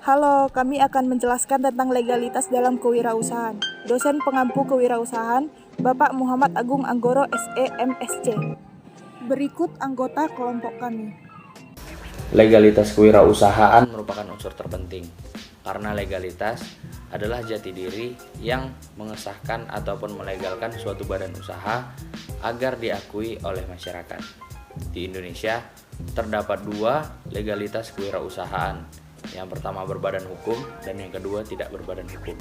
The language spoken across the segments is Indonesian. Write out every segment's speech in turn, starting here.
Halo, kami akan menjelaskan tentang legalitas dalam kewirausahaan. Dosen pengampu kewirausahaan, Bapak Muhammad Agung Anggoro, SE, MSc. Berikut anggota kelompok kami. Legalitas kewirausahaan merupakan unsur terpenting, karena legalitas adalah jati diri yang mengesahkan ataupun melegalkan suatu badan usaha agar diakui oleh masyarakat. Di Indonesia, terdapat dua legalitas kewirausahaan. Yang pertama berbadan hukum dan yang kedua tidak berbadan hukum.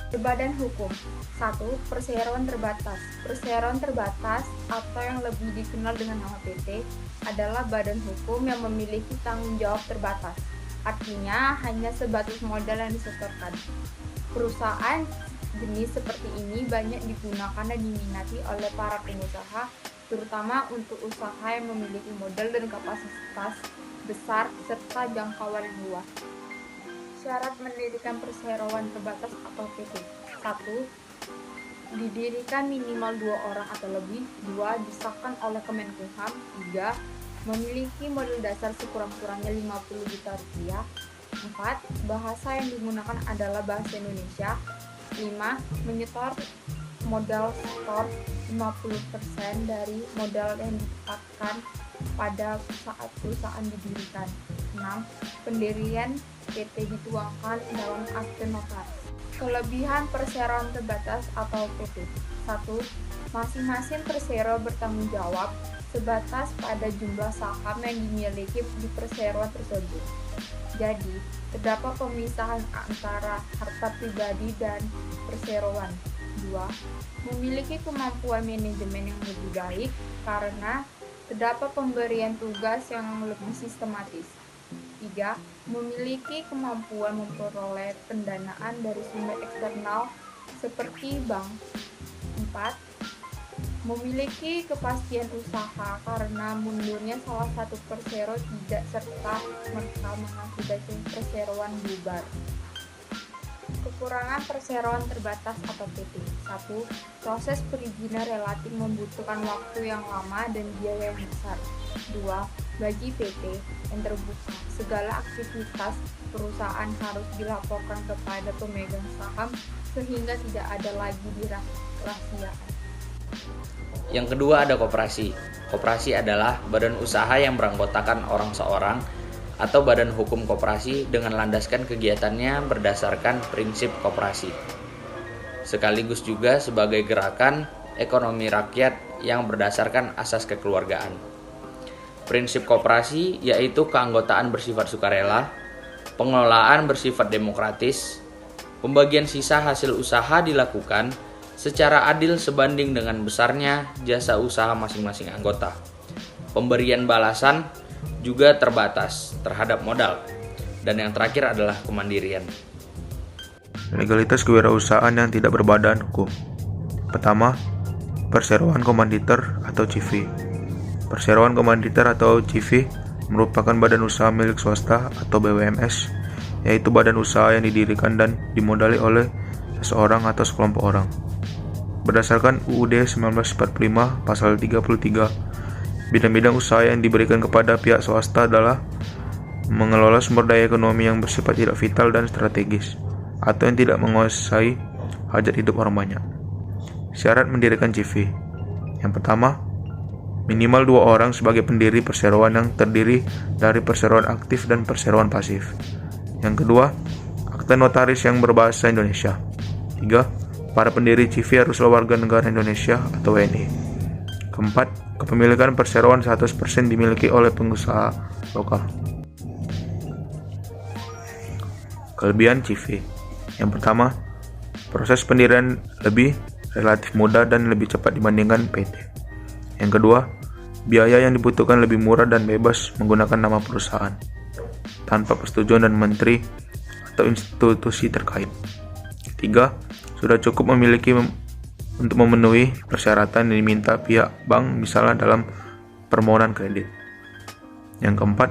Berbadan hukum. 1. Perseroan terbatas. Perseroan terbatas atau yang lebih dikenal dengan nama PT adalah badan hukum yang memiliki tanggung jawab terbatas. Artinya hanya sebatas modal yang disetorkan. Perusahaan jenis seperti ini banyak digunakan dan diminati oleh para pengusaha, terutama untuk usaha yang memiliki modal dan kapasitas besar serta jangkauan yang luas. Syarat mendirikan perseroan terbatas atau PT. 1. Didirikan minimal 2 orang atau lebih. 2. Disahkan oleh Kemenkumham. 3. Memiliki modal dasar sekurang-kurangnya 50 juta rupiah. 4. Bahasa yang digunakan adalah bahasa Indonesia. 5. Menyetor modal setor 50% dari modal yang ditetapkan pada saat perusahaan didirikan. 6. Pendirian PT dituangkan dalam akte notaris. Kelebihan perseroan terbatas atau PT. 1. Masing-masing persero bertanggung jawab sebatas pada jumlah saham yang dimiliki di perseroan tersebut. Jadi, terdapat pemisahan antara harta pribadi dan perseroan. 2. Memiliki kemampuan manajemen yang lebih baik karena terdapat pemberian tugas yang lebih sistematis. 3. Memiliki kemampuan memperoleh pendanaan dari sumber eksternal seperti bank. 4. Memiliki kepastian usaha karena mundurnya salah satu persero tidak serta-merta mengakibatkan perseroan bubar. Kekurangan perseroan terbatas atau PT. 1. Proses perizinan relatif membutuhkan waktu yang lama dan biaya yang besar. 2. Bagi PT yang terbuka, segala aktivitas perusahaan harus dilaporkan kepada pemegang saham sehingga tidak ada lagi dirahasiakan. Yang kedua ada koperasi. Koperasi adalah badan usaha yang beranggotakan orang seorang atau badan hukum koperasi dengan landaskan kegiatannya berdasarkan prinsip koperasi. Sekaligus juga sebagai gerakan ekonomi rakyat yang berdasarkan asas kekeluargaan. Prinsip koperasi yaitu keanggotaan bersifat sukarela, pengelolaan bersifat demokratis, pembagian sisa hasil usaha dilakukan secara adil sebanding dengan besarnya jasa usaha masing-masing anggota. Pemberian balasan juga terbatas terhadap modal. Dan yang terakhir adalah kemandirian. Legalitas kewirausahaan yang tidak berbadan hukum. Pertama, perseroan komanditer atau CV. Perseroan komanditer atau CV merupakan badan usaha milik swasta atau BUMS, yaitu badan usaha yang didirikan dan dimodali oleh seseorang atau sekelompok orang. Berdasarkan UUD 1945 pasal 33, bidang-bidang usaha yang diberikan kepada pihak swasta adalah mengelola sumber daya ekonomi yang bersifat tidak vital dan strategis, atau yang tidak menguasai hajat hidup orang banyak. Syarat mendirikan CV. Yang pertama, minimal 2 orang sebagai pendiri perseroan yang terdiri dari perseroan aktif dan perseroan pasif. Yang kedua, akte notaris yang berbahasa Indonesia. 3. Para pendiri CV haruslah warga negara Indonesia atau WNI. Keempat, kepemilikan perseroan 100% dimiliki oleh pengusaha lokal. Kelebihan CV. Yang pertama, proses pendirian lebih relatif mudah dan lebih cepat dibandingkan PT. Yang kedua, biaya yang dibutuhkan lebih murah dan bebas menggunakan nama perusahaan tanpa persetujuan dan menteri atau institusi terkait. 3. Sudah cukup memiliki untuk memenuhi persyaratan yang diminta pihak bank, misalnya dalam permohonan kredit. Yang keempat,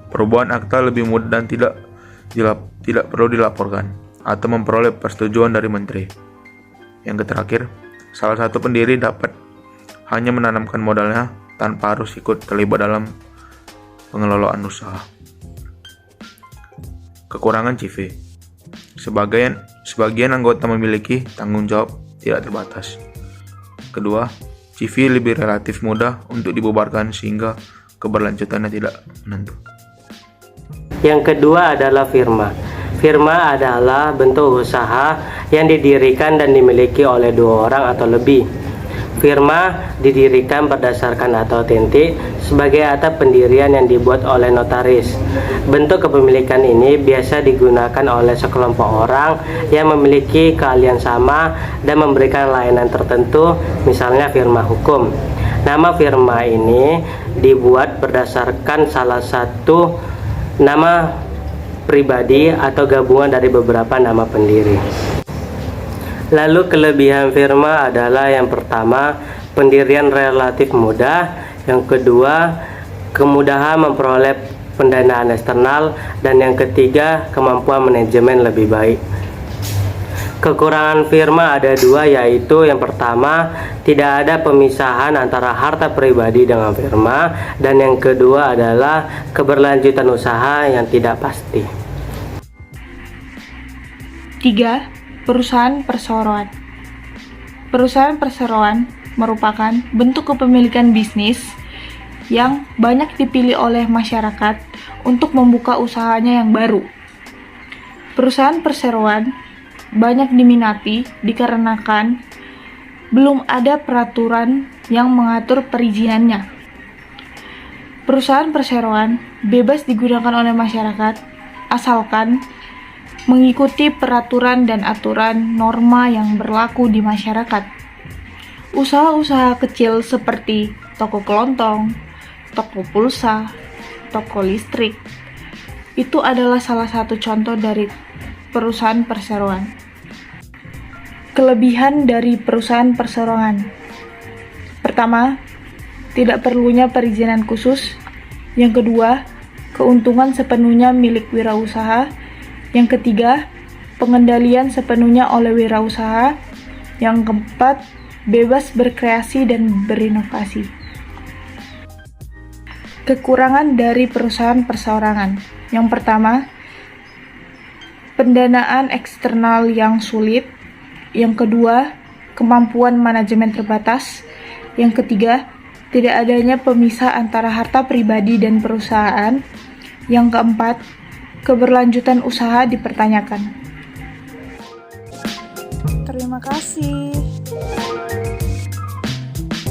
perubahan akta lebih mudah dan tidak perlu dilaporkan atau memperoleh persetujuan dari menteri. Yang terakhir, salah satu pendiri dapat hanya menanamkan modalnya tanpa harus ikut terlibat dalam pengelolaan usaha. Kekurangan CV. Sebagian anggota memiliki tanggung jawab tidak terbatas. Kedua, CV lebih relatif mudah untuk dibubarkan sehingga keberlanjutannya tidak menentu. Yang kedua adalah firma. Firma adalah bentuk usaha yang didirikan dan dimiliki oleh dua orang atau lebih. Firma didirikan berdasarkan atau autentik sebagai atap pendirian yang dibuat oleh notaris. Bentuk kepemilikan ini biasa digunakan oleh sekelompok orang yang memiliki keahlian sama dan memberikan layanan tertentu, misalnya firma hukum. Nama firma ini dibuat berdasarkan salah satu nama pribadi atau gabungan dari beberapa nama pendiri. Lalu kelebihan firma adalah yang pertama, pendirian relatif mudah. Yang kedua, kemudahan memperoleh pendanaan eksternal. Dan yang ketiga, kemampuan manajemen lebih baik. Kekurangan firma ada dua, yaitu yang pertama, tidak ada pemisahan antara harta pribadi dengan firma. Dan yang kedua adalah keberlanjutan usaha yang tidak pasti. 3. Perusahaan perseroan. Perusahaan perseroan merupakan bentuk kepemilikan bisnis yang banyak dipilih oleh masyarakat untuk membuka usahanya yang baru. Perusahaan perseroan banyak diminati dikarenakan belum ada peraturan yang mengatur perizinannya. Perusahaan perseroan bebas digunakan oleh masyarakat asalkan mengikuti peraturan dan aturan norma yang berlaku di masyarakat. Usaha-usaha kecil seperti toko kelontong, toko pulsa, toko listrik, itu adalah salah satu contoh dari perusahaan perseroan. Kelebihan dari perusahaan perseroan. Pertama, tidak perlunya perizinan khusus. Yang kedua, keuntungan sepenuhnya milik wirausaha. Yang ketiga, pengendalian sepenuhnya oleh wirausaha. Yang keempat, bebas berkreasi dan berinovasi. Kekurangan dari perusahaan perseorangan. Yang pertama, pendanaan eksternal yang sulit. Yang kedua, kemampuan manajemen terbatas. Yang ketiga, tidak adanya pemisah antara harta pribadi dan perusahaan. Yang keempat, keberlanjutan usaha dipertanyakan. Terima kasih.